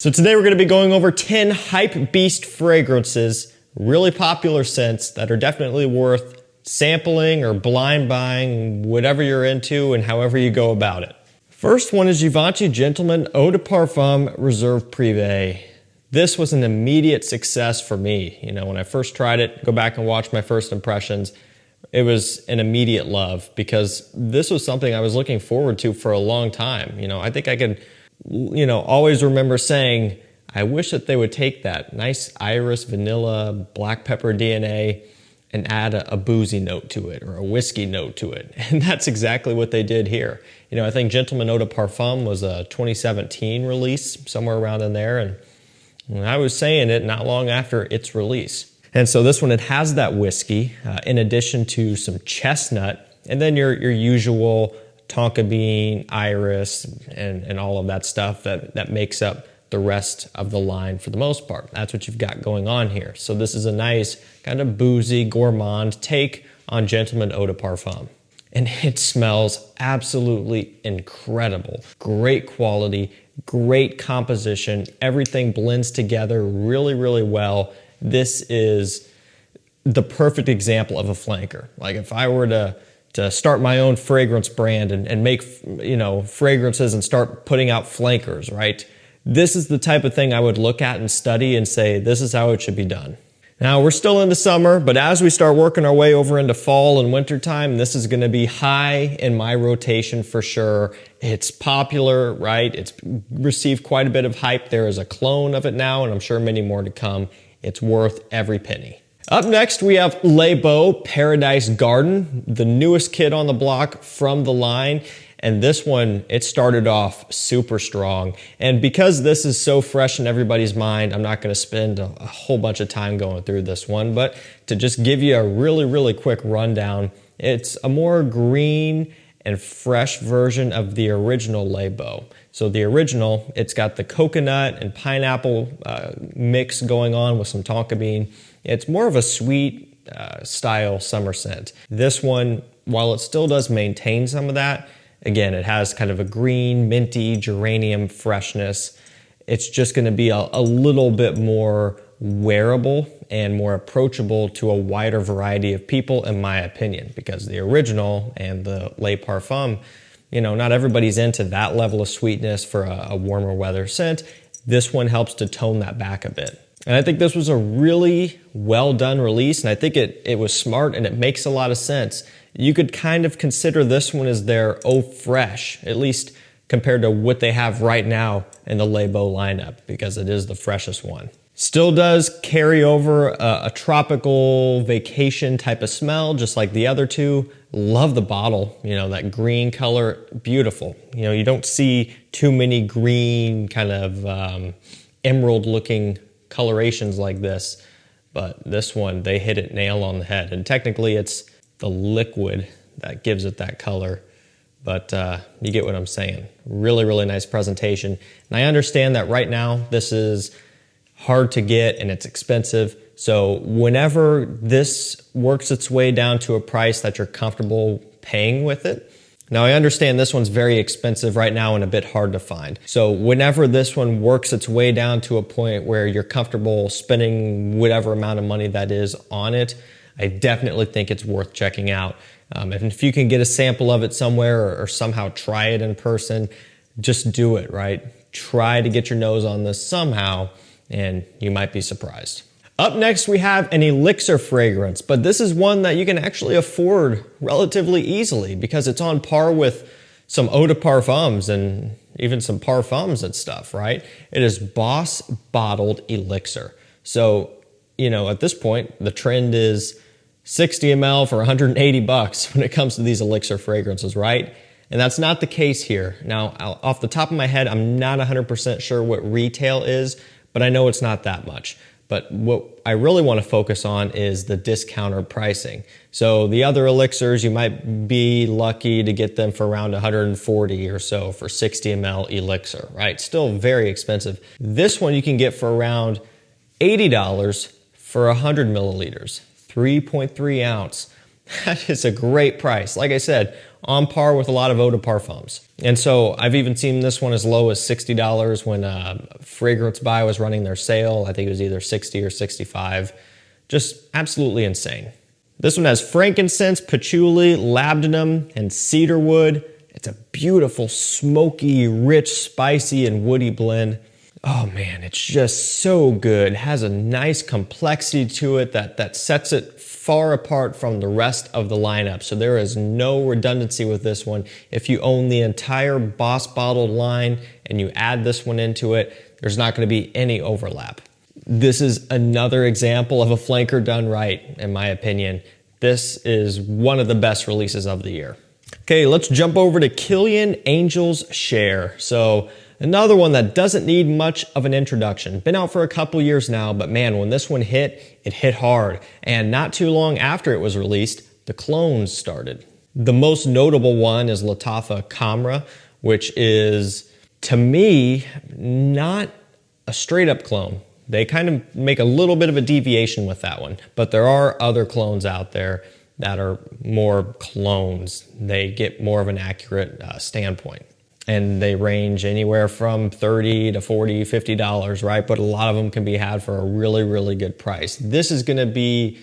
So today we're going to be going over 10 hype beast fragrances, really popular scents that are definitely worth sampling or blind buying, whatever you're into and however you go about it. First one is Givenchy Gentleman Eau de Parfum Reserve Privé. This was an immediate success for me. You know, when I first tried it, go back and watch my first impressions, it was an immediate love because this was something I was looking forward to for a long time. You know, I think I could, always remember saying, I wish that they would take that nice iris, vanilla, black pepper DNA and add a boozy note to it or a whiskey note to it. And that's exactly what they did here. You know, I think Gentleman Eau de Parfum was a 2017 release, somewhere around in there. And I was saying it not long after its release. And so this one, it has that whiskey in addition to some chestnut and then your usual tonka bean, iris, and all of that stuff that makes up the rest of the line for the most part. That's what you've got going on here. So this is a nice kind of boozy, gourmand take on Gentleman Eau de Parfum. And it smells absolutely incredible. Great quality, great composition. Everything blends together really, really well. This is the perfect example of a flanker. Like if I were to start my own fragrance brand and make, fragrances and start putting out flankers, right? This is the type of thing I would look at and study and say, this is how it should be done. Now, we're still in the summer, but as we start working our way over into fall and winter time, this is going to be high in my rotation for sure. It's popular, right? It's received quite a bit of hype. There is a clone of it now, and I'm sure many more to come. It's worth every penny. Up next, we have Bleu de Paradise Garden, the newest kid on the block from the line. And this one, it started off super strong. And because this is so fresh in everybody's mind, I'm not going to spend a whole bunch of time going through this one. But to just give you a really, really quick rundown, it's a more green and fresh version of the original Bleu. So the original, it's got the coconut and pineapple mix going on with some tonka bean. It's more of a sweet style summer scent. This one, while it still does maintain some of that, again, it has kind of a green, minty, geranium freshness. It's just going to be a little bit more wearable and more approachable to a wider variety of people, in my opinion, because the original and the Bleu Parfum, not everybody's into that level of sweetness for a warmer weather scent. This one helps to tone that back a bit. And I think this was a really well done release, and I think it was smart and it makes a lot of sense. You could kind of consider this one as their Eau Fresh, at least compared to what they have right now in the Bleu lineup, because it is the freshest one. Still does carry over a tropical vacation type of smell, just like the other two. Love the bottle, that green color, beautiful. You don't see too many green kind of emerald looking colorations like this, but this one, they hit it nail on the head. And technically it's the liquid that gives it that color, but you get what I'm saying. Really, really nice presentation. And I understand that right now this is hard to get and it's expensive. So whenever this works its way down to a price that you're comfortable paying with it, now I understand this one's very expensive right now and a bit hard to find. So whenever this one works its way down to a point where you're comfortable spending whatever amount of money that is on it, I definitely think it's worth checking out. And if you can get a sample of it somewhere or somehow try it in person, just do it, right? Try to get your nose on this somehow and you might be surprised. Up next, we have an elixir fragrance, but this is one that you can actually afford relatively easily because it's on par with some eau de parfums and even some parfums and stuff, right? It is Boss Bottled Elixir. So, at this point, the trend is 60 ml for 180 bucks when it comes to these elixir fragrances, right? And that's not the case here. Now, off the top of my head, I'm not 100% sure what retail is, but I know it's not that much. But what I really want to focus on is the discounter pricing. So the other elixirs, you might be lucky to get them for around 140 or so for 60 ml elixir, right? Still very expensive. This one you can get for around $80 for 100 milliliters, 3.3 ounce. That is a great price. Like I said, on par with a lot of eau de parfums. And so I've even seen this one as low as $60 when Fragrance By was running their sale. I think it was either 60 or 65. Just absolutely insane. This one has frankincense, patchouli, labdanum, and cedarwood. It's a beautiful, smoky, rich, spicy, and woody blend. Oh man, it's just so good. It has a nice complexity to it that sets it far apart from the rest of the lineup. So there is no redundancy with this one. If you own the entire Boss bottled line and you add this one into it, there's not going to be any overlap. This is another example of a flanker done right, in my opinion. This is one of the best releases of the year. Okay, let's jump over to Killian Angels Share. So another one that doesn't need much of an introduction. Been out for a couple years now, but man, when this one hit, it hit hard. And not too long after it was released, the clones started. The most notable one is Lattafa Camera, which is, to me, not a straight up clone. They kind of make a little bit of a deviation with that one, but there are other clones out there that are more clones. They get more of an accurate standpoint. And they range anywhere from $30 to $40, $50, right? But a lot of them can be had for a really, really good price. This is gonna be,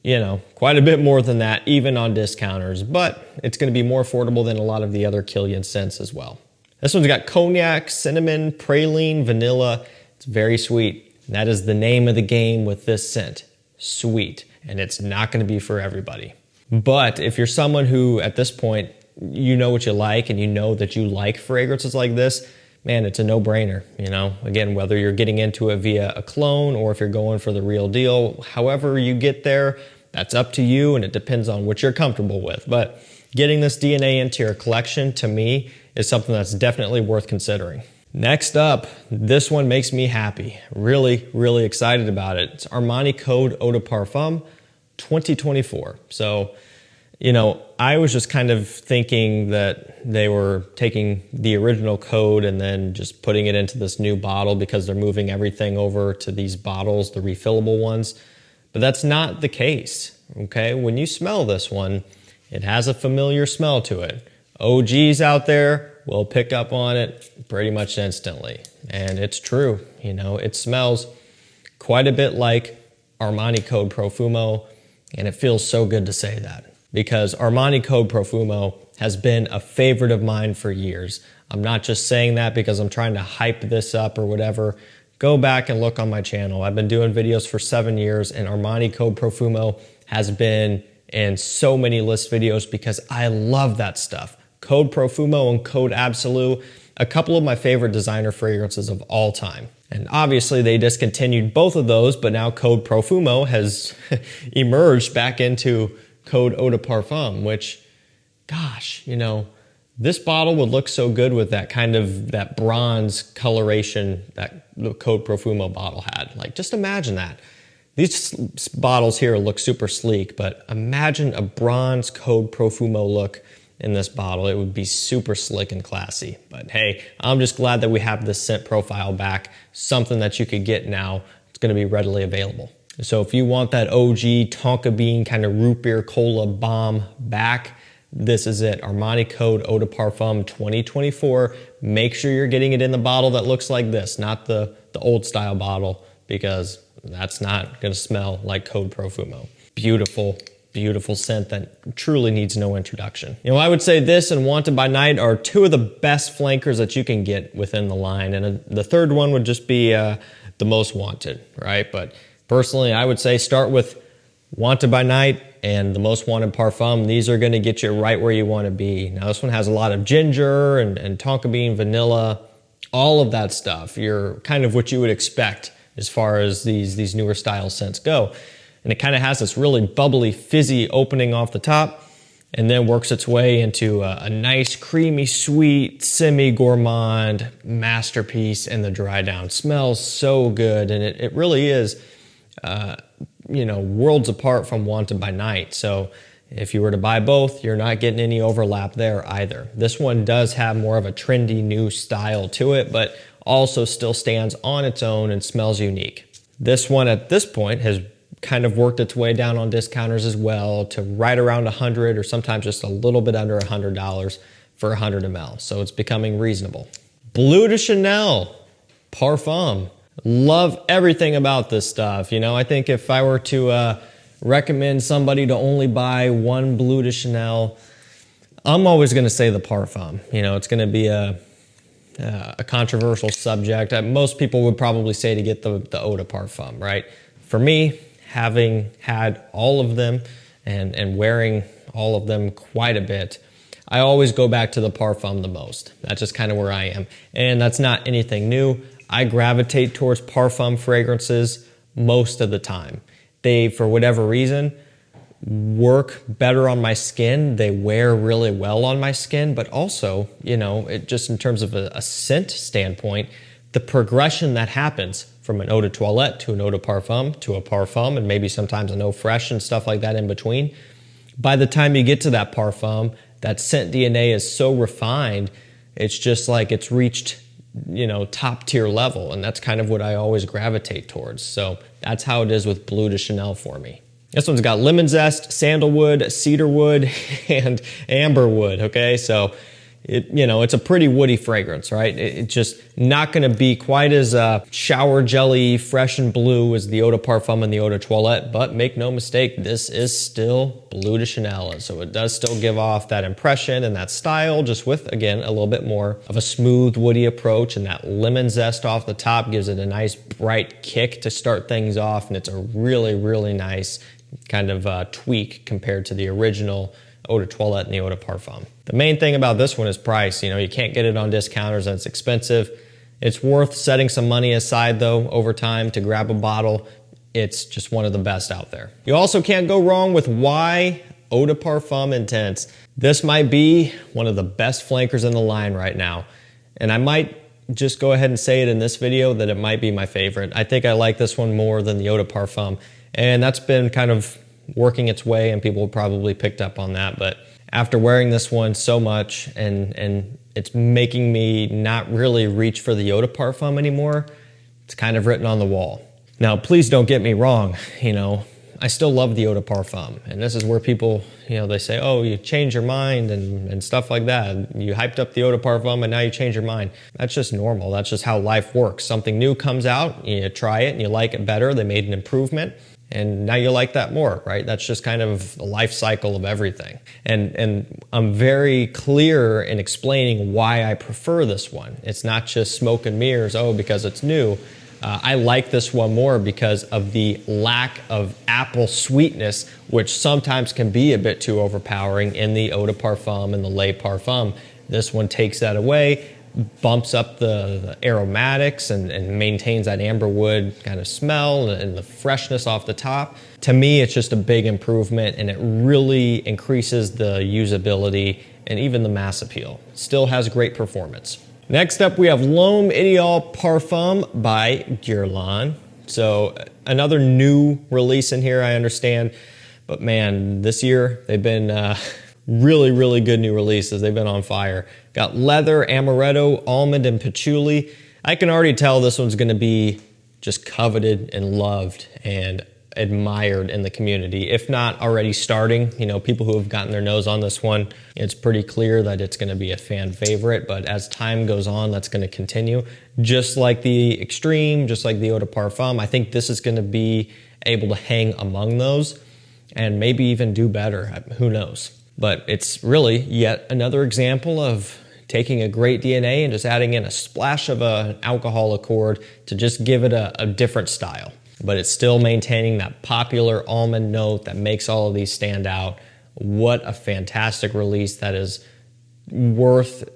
you know, quite a bit more than that, even on discounters, but it's gonna be more affordable than a lot of the other Killian scents as well. This one's got cognac, cinnamon, praline, vanilla. It's very sweet. And that is the name of the game with this scent, sweet. And it's not gonna be for everybody. But if you're someone who, at this point, you know what you like and you know that you like fragrances like this, man, it's a no-brainer, you know? Again, whether you're getting into it via a clone or if you're going for the real deal, however you get there, that's up to you and it depends on what you're comfortable with. But getting this DNA into your collection, to me, is something that's definitely worth considering. Next up, this one makes me happy. Really, really excited about it. It's Armani Code Eau de Parfum 2024. So, you know, I was just kind of thinking that they were taking the original code and then just putting it into this new bottle because they're moving everything over to these bottles, the refillable ones. But that's not the case, okay? When you smell this one, it has a familiar smell to it. OGs out there will pick up on it pretty much instantly. And it's true, you know, it smells quite a bit like Armani Code Profumo, and it feels so good to say that. Because Armani Code Profumo has been a favorite of mine for years. I'm not just saying that because I'm trying to hype this up or whatever. Go back and look on my channel. I've been doing videos for 7 years and Armani Code Profumo has been in so many list videos because I love that stuff. Code Profumo and Code Absolu, a couple of my favorite designer fragrances of all time. And obviously they discontinued both of those, but now Code Profumo has emerged back into Code Eau de Parfum, which, gosh, you know, this bottle would look so good with that kind of, that bronze coloration that the Code Profumo bottle had. Like, just imagine that. These bottles here look super sleek, but imagine a bronze Code Profumo look in this bottle. It would be super slick and classy. But hey, I'm just glad that we have this scent profile back, something that you could get now. It's gonna be readily available. So if you want that OG Tonka Bean kind of root beer cola bomb back, this is it. Armani Code Eau de Parfum 2024. Make sure you're getting it in the bottle that looks like this, not the old style bottle, because that's not gonna smell like Code Profumo. Beautiful, beautiful scent that truly needs no introduction. You know, I would say this and Wanted by Night are two of the best flankers that you can get within the line. And the third one would just be the Most Wanted, right? But personally, I would say start with Wanted by Night and the Most Wanted Parfum. These are gonna get you right where you wanna be. Now this one has a lot of ginger and tonka bean, vanilla, all of that stuff. You're kind of what you would expect as far as these newer style scents go. And it kind of has this really bubbly, fizzy opening off the top and then works its way into a nice, creamy, sweet, semi-gourmand masterpiece in the dry down. Smells so good, and it really is, you know, worlds apart from Wanted by Night. So if you were to buy both, you're not getting any overlap there either. This one does have more of a trendy new style to it, but also still stands on its own and smells unique. This one at this point has kind of worked its way down on discounters as well to right around $100 or sometimes just a little bit under $100 for 100 ml. So it's becoming reasonable. Bleu de Chanel parfum. Love everything about this stuff. You know, I think if I were to recommend somebody to only buy one Bleu de Chanel, I'm always going to say the parfum. You know, it's going to be a controversial subject. Most people would probably say to get the eau de parfum, right? For me, having had all of them and wearing all of them quite a bit, I always go back to the parfum the most. That's just kind of where I am. And that's not anything new. I gravitate towards parfum fragrances most of the time. They, for whatever reason, work better on my skin. They wear really well on my skin, but also, you know, just in terms of a scent standpoint, the progression that happens from an eau de toilette to an eau de parfum to a parfum and maybe sometimes an eau fraiche and stuff like that in between. By the time you get to that parfum, that scent DNA is so refined, it's just like it's reached, you know, top tier level. And that's kind of what I always gravitate towards. So that's how it is with Bleu de Chanel for me. This one's got lemon zest, sandalwood, cedarwood, and amberwood, okay? So, it's a pretty woody fragrance, right? It's just not gonna be quite as shower jelly, fresh and blue as the eau de parfum and the eau de toilette, but make no mistake, this is still Bleu de Chanel. And so it does still give off that impression and that style, just with, again, a little bit more of a smooth, woody approach, and that lemon zest off the top gives it a nice, bright kick to start things off, and it's a really, really nice kind of tweak compared to the original eau de toilette and the eau de parfum. The main thing about this one is price. You know, you can't get it on discounters and it's expensive. It's worth setting some money aside though over time to grab a bottle. It's just one of the best out there. You also can't go wrong with Y Eau de Parfum Intense. This might be one of the best flankers in the line right now. And I might just go ahead and say it in this video that it might be my favorite. I think I like this one more than the eau de parfum. And that's been kind of working its way, and people probably picked up on that. But after wearing this one so much, and it's making me not really reach for the eau de parfum anymore, it's kind of written on the wall. Now, please don't get me wrong. You know, I still love the eau de parfum, and this is where people, you know, they say, oh, you change your mind and stuff like that. You hyped up the eau de parfum and now you change your mind. That's just normal. That's just how life works. Something new comes out, you try it and you like it better. They made an improvement, and now you like that more, right? That's just kind of the life cycle of everything. And I'm very clear in explaining why I prefer this one. It's not just smoke and mirrors, oh, because it's new. I like this one more because of the lack of apple sweetness, which sometimes can be a bit too overpowering in the eau de parfum and the Le Parfum. This one takes that away, bumps up the aromatics and maintains that amberwood kind of smell and the freshness off the top. To me, it's just a big improvement, and it really increases the usability and even the mass appeal. Still has great performance. Next up, we have L'homme Ideal Parfum by Guerlain. So another new release in here, I understand. But man, this year they've been really, really good new releases. They've been on fire. Got leather, amaretto, almond, and patchouli. I can already tell this one's gonna be just coveted and loved and admired in the community, if not already starting. You know, people who have gotten their nose on this one, it's pretty clear that it's going to be a fan favorite, but as time goes on, that's going to continue. Just like the Extreme, just like the Eau de Parfum, I think this is going to be able to hang among those and maybe even do better. Who knows? But it's really yet another example of taking a great DNA and just adding in a splash of an alcohol accord to just give it a different style. But it's still maintaining that popular almond note that makes all of these stand out. What a fantastic release that is worth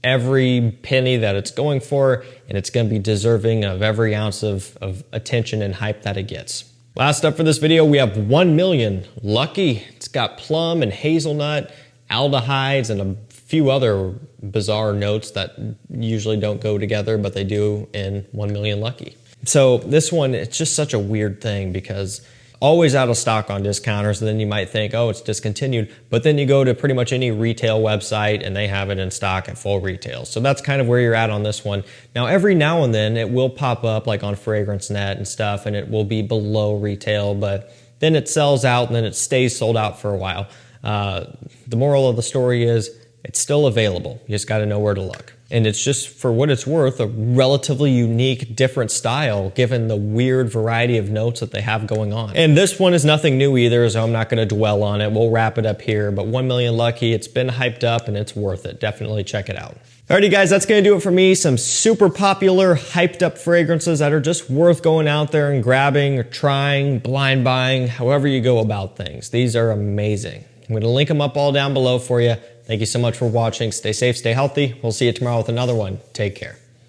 every penny that it's going for, and it's going to be deserving of every ounce of attention and hype that it gets. Last up for this video, we have 1 Million Lucky. It's got plum and hazelnut, aldehydes, and a few other bizarre notes that usually don't go together, but they do in 1 Million Lucky. So this one, it's just such a weird thing because always out of stock on discounters, and then you might think, oh, it's discontinued, but then you go to pretty much any retail website and they have it in stock at full retail. So that's kind of where you're at on this one. Now, every now and then it will pop up like on FragranceNet and stuff, and it will be below retail, but then it sells out and then it stays sold out for a while. The moral of the story is it's still available. You just got to know where to look. And it's just, for what it's worth, a relatively unique, different style given the weird variety of notes that they have going on. And this one is nothing new either, so I'm not going to dwell on it. We'll wrap it up here, but 1 Million Lucky, it's been hyped up and it's worth it. Definitely check it out. Alrighty guys, that's going to do it for me. Some super popular, hyped up fragrances that are just worth going out there and grabbing or trying, blind buying, however you go about things. These are amazing. I'm going to link them up all down below for you. Thank you so much for watching. Stay safe, stay healthy. We'll see you tomorrow with another one. Take care.